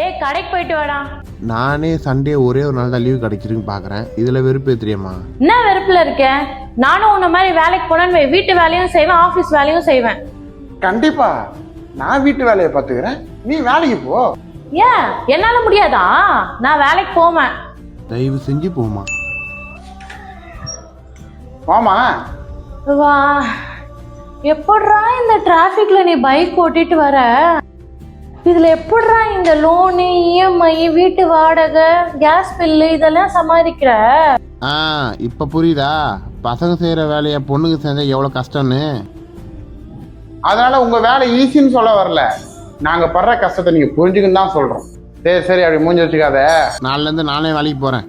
ஏய் கடைக்கு போயிட்டு வாடா. நானே சண்டே ஒரே ஒரு நாள் தான் லீவு கிடைச்சிருக்குன்னு பார்க்குறேன். இதில் வெறுப்பு தெரியுமா? என்ன வெறுப்புல இருக்கேன்? நானும் உன்ன மாதிரி வேலைக்கு போனேன்னு வீட்டு வேலையும் செய்வேன், ஆஃபீஸ் வேலையும் செய்வேன். கண்டிப்பா நான் வீட்டு வேலையை பார்த்துக்கிறேன், நீ வேலைக்கு போ. ஏன் என்னால முடியாதா? நான் வேலைக்கு போவேன். தயவு செஞ்சு போமா. வாமா. வா. எப்படிரா இந்த டிராஃபிக்ல நீ பைக் ஓட்டிட்டு வர? இதுல எப்படிரா இந்த லோனு, இஎம்ஐ, வீட்டு வாடகை, கேஸ் பில்லு இதெல்லாம் சமாளிக்கிற? இப்போ புரியுதா பசங்க செய்கிற வேலையை பொண்ணுங்க செஞ்சால் எவ்வளோ கஷ்டம்னு? அதனால உங்க வேலை ஈஸின்னு சொல்ல வரல, நாங்க படுற கஷ்டத்தை நீங்க புரிஞ்சுக்குன்னு தான் சொல்றோம். சரி சரி, அப்படி மூஞ்சி வச்சுக்காத. நாளிலேருந்து நானே வேலைக்கு போகிறேன்.